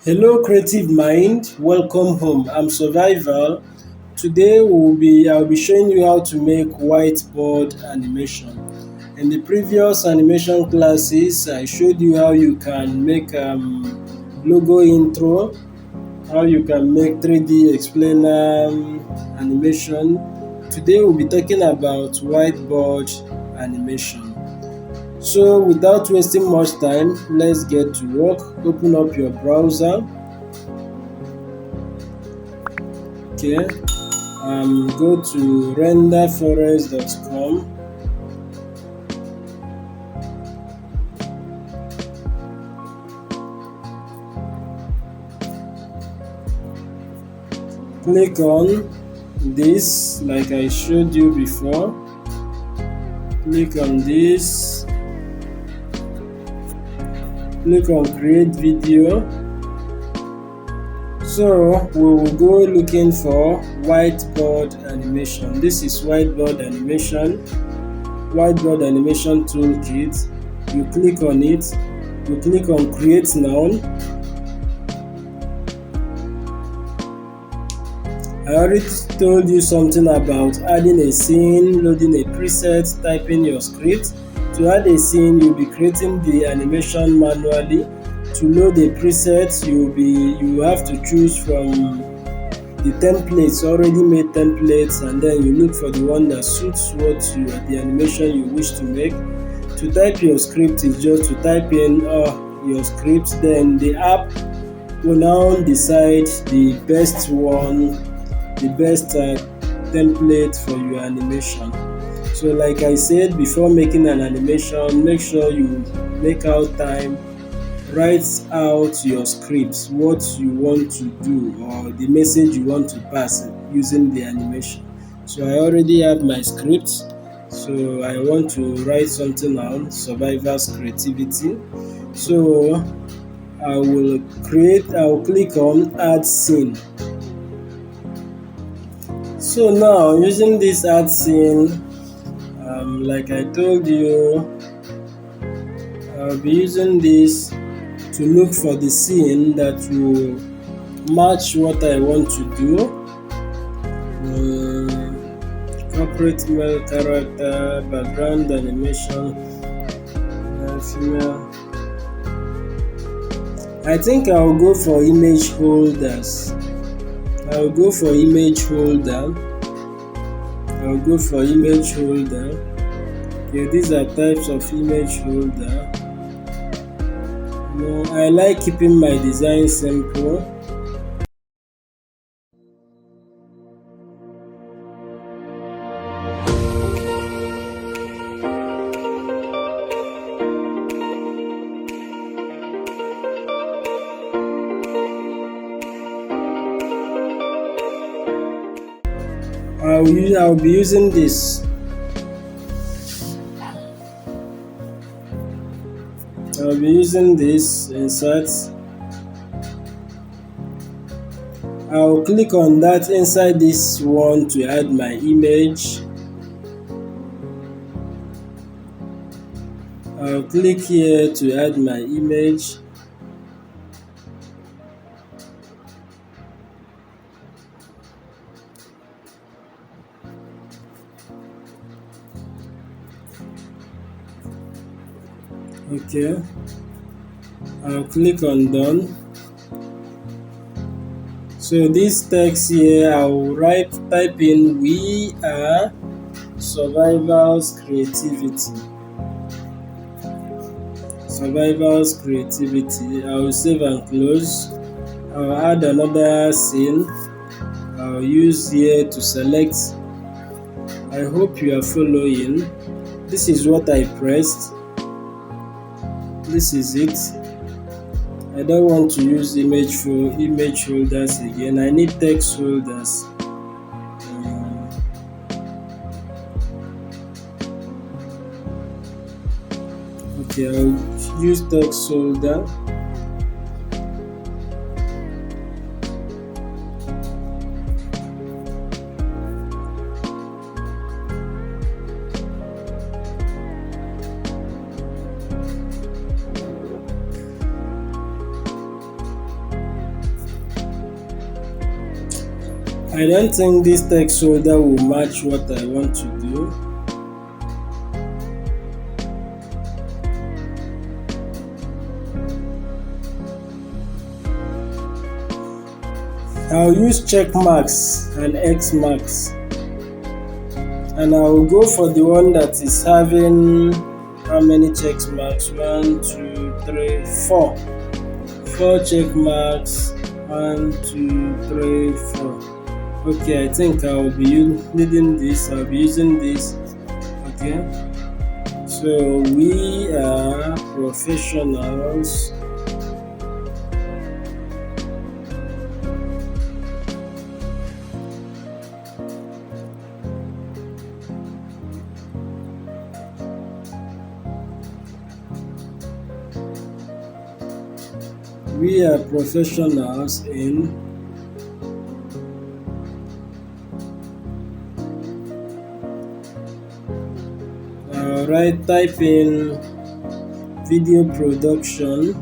Hello creative mind, welcome home. I'm Survival. Today I'll be showing you how to make whiteboard animation. In the previous animation classes, I showed you how you can make logo intro, how you can make 3D explainer animation. Today we'll be talking about whiteboard animation. So without wasting much time, let's get to work. Open up your browser. Okay, go to renderforest.com. Click on this like I showed you before. Click on this. Click on create video. So we will go looking for whiteboard animation. This is whiteboard animation toolkit. You click on it. You click on create now. I already told you something about adding a scene, loading a preset, typing your script. To add a scene, you'll be creating the animation manually. To load a preset, you have to choose from the templates, already made templates, and then you look for the one that suits the animation you wish to make. To type your script is just to type in your script, then the app will now decide the best template for your animation. So like I said, before making an animation, make sure you make out time, write out your scripts, what you want to do or the message you want to pass using the animation. So I already have my script, so I want to write something on survivor's creativity. So I'll click on add scene. So now using this add scene, like I told you, I'll be using this to look for the scene that will match what I want to do. Corporate male character, background animation, female. I think I'll go for image holders. Okay, these are types of image holder. I like keeping my design simple. I'll be using this. I'll be using this insert. I'll click on that inside this one to add my image. I'll click here to add my image. Okay, I'll click on done. So this text here, I'll type in "We are Survival's Creativity." I'll save and close. I'll add another scene. I'll use here to select. I hope you are following. This is what I pressed. This is it. I don't want to use image holders again. I need text holders. Okay, I'll use text holder. I don't think this text holder will match what I want to do. I'll use check marks and X marks, and I will go for the one that is having how many check marks? 1, 2, 3, 4. 4 check marks. 1, 2, 3, 4. Okay, I think I will be needing this. I'll be using this. Okay, so we are professionals. We are professionals in type in video production,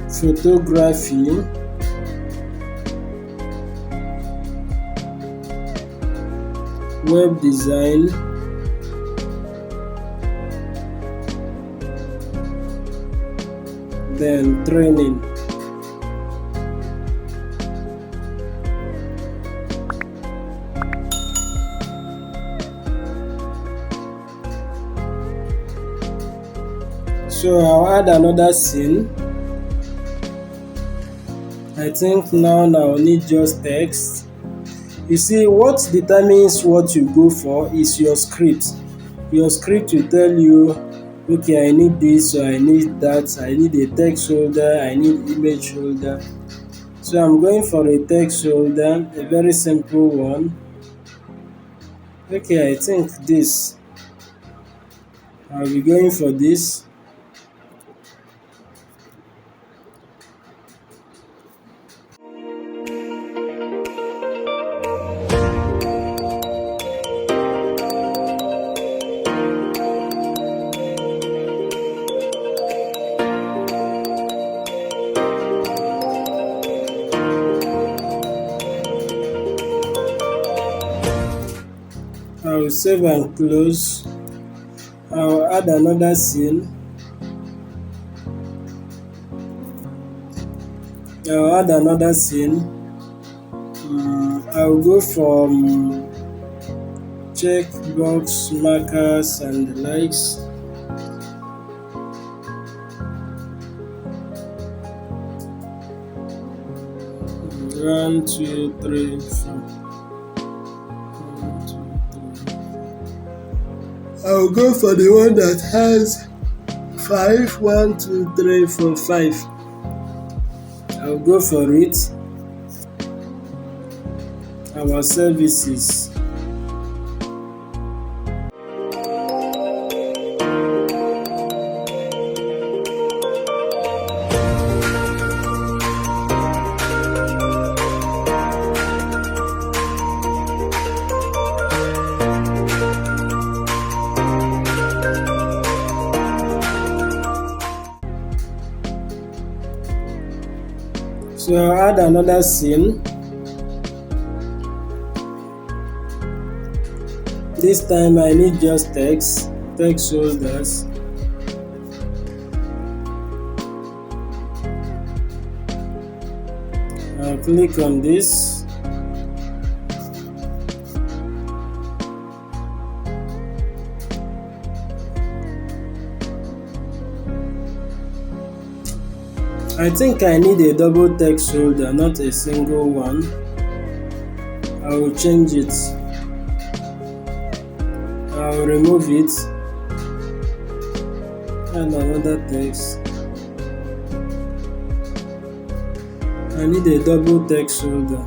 photography, web design, then training. So I'll add another scene. I think now I'll need just text. You see, what determines what you go for is your script. Your script will tell you, okay, I need this or I need that, I need a text holder, I need image holder. So I'm going for a text holder, a very simple one. Okay, I think this. I'll be going for this. I will save and close. I will add another scene. I will add another scene. I will go from checkbox, markers, and the likes. One, two, three, four. I'll go for the one that has 5. 1, 2, 3, 4, 5. I'll go for it. Our services. So I'll add another scene. This time I need just text holders. I'll click on this. I think I need a double text holder, not a single one. I will change it. I will remove it. And another text. I need a double text holder.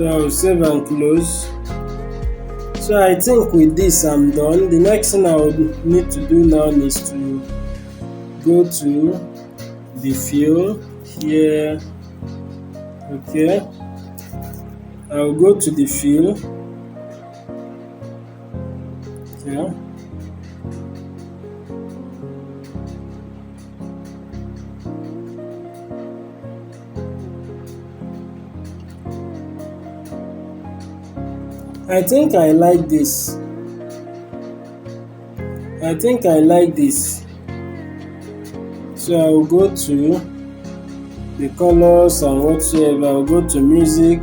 So I'll save and close. So I think with this I'm done. The next thing I would need to do now is to go to the fill here. Okay, I'll go to the fill. Okay. I think I like this. I think I like this. So I'll go to the colors and whatsoever. I'll go to music.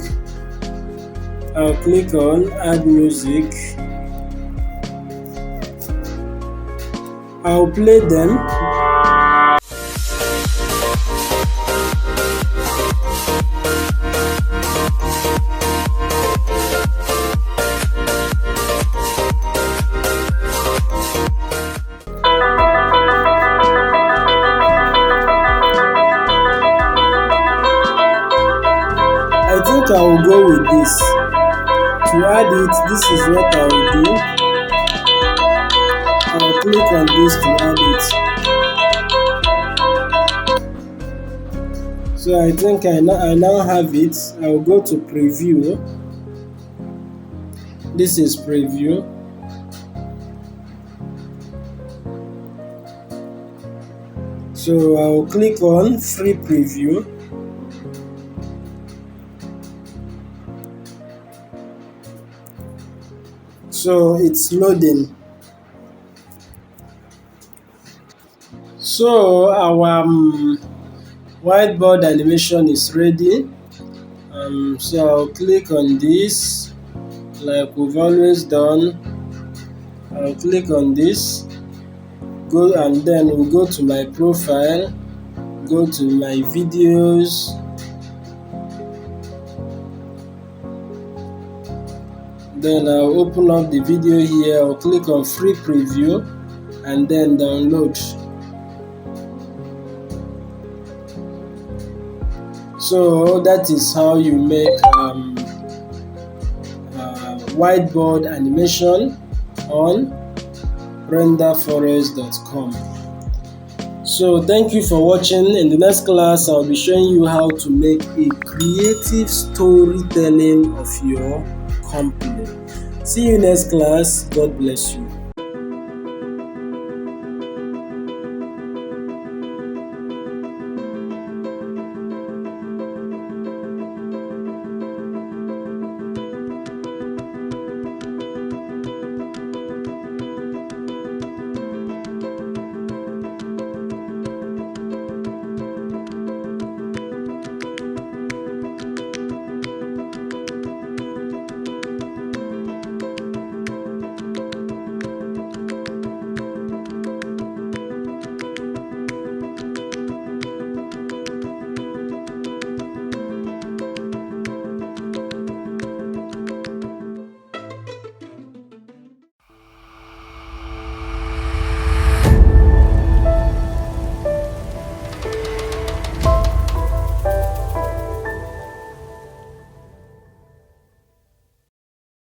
I'll click on add music. I'll play them. I think I will go with this. To add it, this is what I will do. I'll click on this to add it. So I think I now have it. I'll go to preview. This is preview. So I'll click on free preview. So it's loading. So our whiteboard animation is ready. So I'll click on this like we've always done. I'll click on this, go, and then we'll go to my profile, go to my videos, then I'll open up the video here. I'll click on free preview and then download. So that is how you make whiteboard animation on RenderForest.com. So thank you for watching. In the next class, I'll be showing you how to make a creative storytelling of your company. See you next class. God bless you.